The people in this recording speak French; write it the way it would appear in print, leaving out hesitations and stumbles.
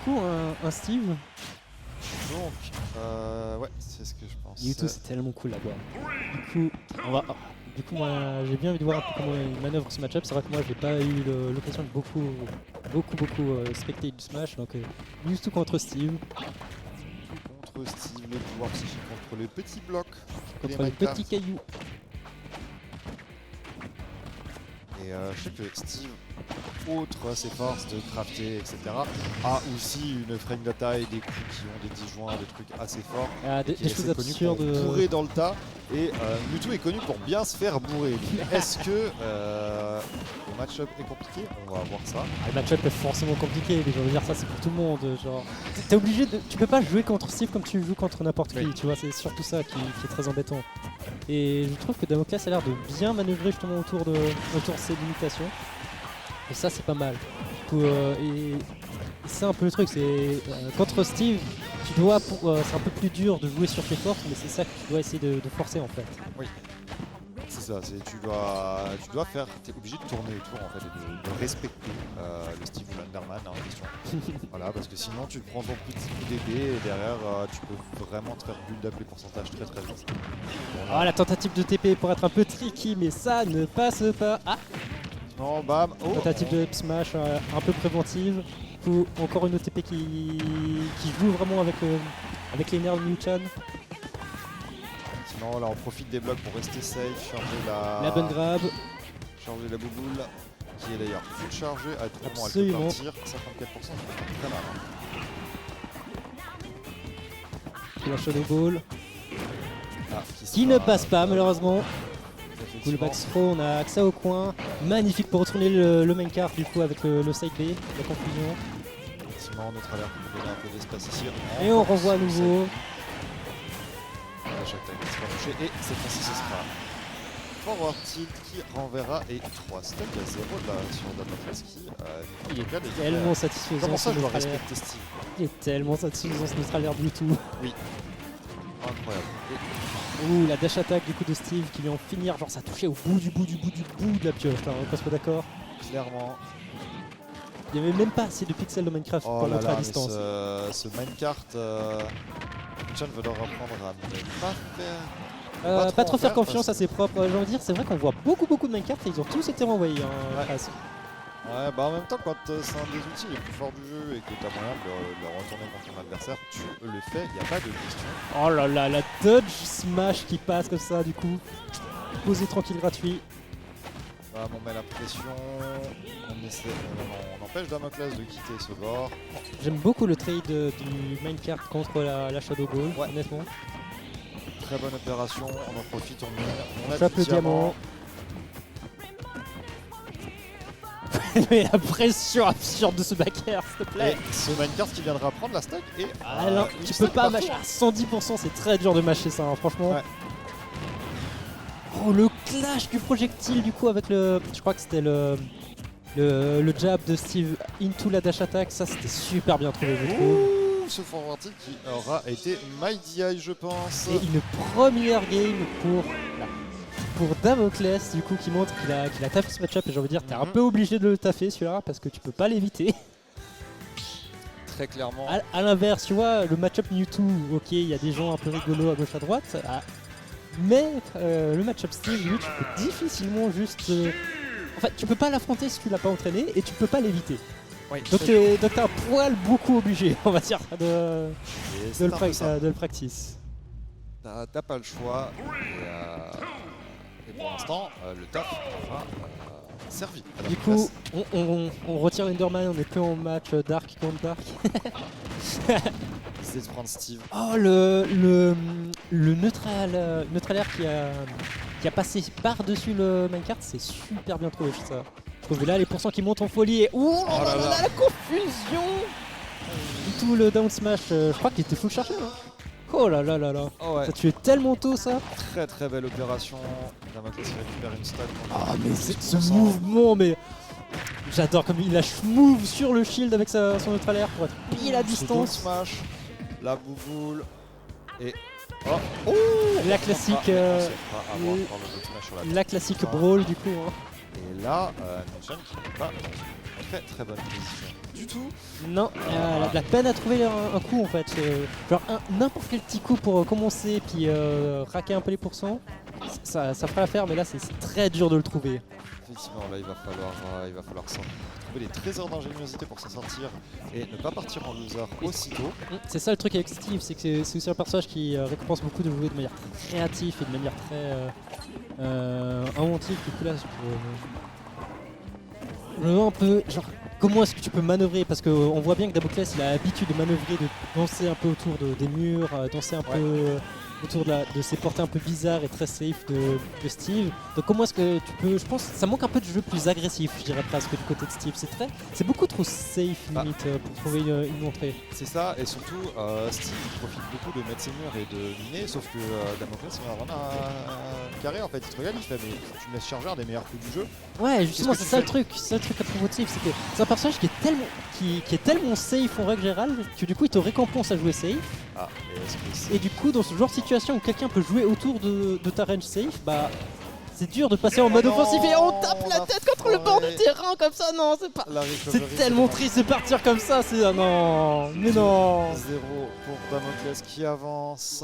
coup un Steve. Donc, ouais, c'est ce que je pense. Youtube c'est tellement cool là-bas. Du coup, moi j'ai bien envie de voir un peu comment il manœuvre ce match-up. C'est vrai que moi j'ai pas eu l'occasion de beaucoup spectater du Smash. Donc Mewtwo contre Steve. Contre Steve, le pouvoir psychique contre les petits blocs. Contre les petits cailloux. Et je sais que Steve, outre ses forces de crafter, etc., a aussi une frame data et des coups qui ont des disjoints, des trucs assez forts. Des choses absurdes. Bourrer dans le tas. Et Mewtwo est connu pour bien se faire bourrer. Est-ce que le match-up est compliqué? On va voir ça. Le match-up est forcément compliqué, mais je veux dire ça c'est pour tout le monde. Genre, t'es obligé de. Tu peux pas jouer contre Steve comme tu joues contre n'importe qui, tu vois, c'est surtout ça qui est très embêtant. Et je trouve que Damoclès a l'air de bien manœuvrer justement autour de ses limitations. Et ça c'est pas mal. Et c'est un peu le truc, c'est contre Steve, tu dois c'est un peu plus dur de jouer sur tes forces, mais c'est ça que tu dois essayer de forcer en fait. Oui. C'est ça, tu dois faire, t'es obligé de tourner autour en fait et de respecter le Steve ou l'Underman en question. Voilà, parce que sinon tu prends ton petit coup d'épée et derrière tu peux vraiment te faire build up les pourcentages très très vite. Ah, la tentative de TP pour être un peu tricky, mais ça ne passe pas. Ah, non, bam. Oh, tentative de up smash un peu préventive. Ou encore une OTP qui joue vraiment avec les nerfs de Mewtwo. Sinon là on profite des blocs pour rester safe, charger la bonne grab. Charger la bouboule, qui est d'ailleurs full chargée. Absolument. Elle peut partir, 54%, c'est très mal. La Shadow Ball. Qui sera, ne passe pas malheureusement. Cool back throw, on a accès au coin. Magnifique pour retourner le main card du coup avec le side B, la confusion. Effectivement, notre alerte peut donner un peu d'espace ici. Et on renvoie à nouveau. Chaque tag sera touché et cette fois-ci ce sera forward tilt qui renverra et 3 stocks à 0 là sur Damoclès qui il est tellement satisfaisant. Comment ça je dois respecter Steve? Il est tellement satisfaisant ce neutral air du tout. Oui. Incroyable. Ouh, la dash attack du coup de Steve qui vient en finir, genre ça touchait au bout de la pioche là, on passe pas d'accord. Clairement. Il n'y avait même pas assez de pixels de Minecraft pour montrer à distance. Ce minecart, Chan veut leur apprendre à ne pas faire... pas trop faire confiance à ses propres. J'ai envie de dire, c'est vrai qu'on voit beaucoup de Minecart et ils ont tous été renvoyés. Ouais, bah en même temps, quand c'est un des outils les plus forts du jeu et que tu as moyen de le retourner contre ton adversaire, tu le fais, il n'y a pas de question. Oh là là, la dodge smash qui passe comme ça du coup. Posé tranquille, gratuit. On met la pression, on empêche Damoclès de quitter ce bord. J'aime beaucoup le trade du Minecart contre la Shadow Ball, honnêtement. Très bonne opération, on en profite, on chope le diamant. Mais la pression absurde de ce backer, s'il te plaît. Et ce minecart qui viendra prendre la stack et... alors, tu peux pas mâcher à 110%, c'est très dur de mâcher ça, hein, franchement. Ouais. Oh, le clash du projectile du coup avec le... Je crois que c'était le jab de Steve into la dash attack, ça c'était super bien trouvé je trouve. Ce forward tilt qui aura été my DI je pense. Et une première game pour Damoclès du coup qui montre qu'il a taffé ce match-up et j'ai envie de dire t'es un peu obligé de le taffer celui-là parce que tu peux pas l'éviter. Très clairement. À l'inverse, tu vois, le match-up Mewtwo, ok, il y a des gens un peu rigolos à gauche à droite, mais le match-up Steve, lui, tu peux difficilement juste... En fait, tu peux pas l'affronter si tu l'as pas entraîné et tu peux pas l'éviter. Oui, donc t'es un poil beaucoup obligé, on va dire, de le practice. T'as pas le choix et pour l'instant, le taf aura servi. Du coup, on retire l'Enderman, on est plus en match Dark contre Dark. Essayer de prendre Steve. Oh, le neutral air qui a passé par-dessus le minecart, c'est super bien trouvé ça. Je trouve là les pourcents qui montent en folie et... Oh là là, la confusion. Du tout le down smash, je crois qu'il était full chargé. Hein. Oh là là là là. Oh ouais. Ça tuait tellement tôt ça. Très très belle opération. Damoclès récupère une stack. Ah mais ce mouvement, mais... J'adore comme il lâche move sur le shield avec son neutral air pour être pile à distance. Smash, la bouboule et... Oh, la classique, la classique brawl du coup. Hein. Et là, Nichan qui n'est pas très très bonne position. Du tout. Non, elle a de la peine à trouver un coup en fait. Genre n'importe quel petit coup pour commencer puis raquer un peu les pourcents, ça fera l'affaire, mais là c'est très dur de le trouver. Effectivement, là il va falloir trouver les trésors d'ingéniosité pour s'en sortir et ne pas partir en loser aussitôt. C'est ça le truc avec Steve, c'est que c'est aussi un personnage qui récompense beaucoup de jouer de manière très créative et de manière très inventive. Du coup là, je me demande un peu, genre, comment est-ce que tu peux manœuvrer? Parce qu'on voit bien que Damoclès il a l'habitude de manœuvrer, de danser un peu autour des murs, danser un peu autour de ces portées un peu bizarres et très safe de Steve. Donc comment est-ce que tu peux... Je pense que ça manque un peu de jeu plus agressif, je dirais presque, du côté de Steve. C'est beaucoup trop safe limite pour trouver une entrée. C'est ça, et surtout Steve il profite beaucoup de mettre ses murs et de miner, sauf que Damoclès il a vraiment un carré en fait. Il te regarde, il fait mais tu me laisses charger un des meilleurs coups du jeu. Ouais, justement, Qu'est-ce que c'est tu ça le truc. C'est ça le truc à propos de Steve, c'est que c'est un personnage qui est tellement safe en règle générale que du coup il te récompense à jouer safe. Ah, Et du coup, dans ce genre de situation où quelqu'un peut jouer autour de ta range safe, bah c'est dur de passer en mode offensif et on tape la tête contre le bord du terrain comme ça. Non, c'est pas. C'est tellement triste de partir comme ça. C'est non, mais non. 0 pour Damoclès qui avance.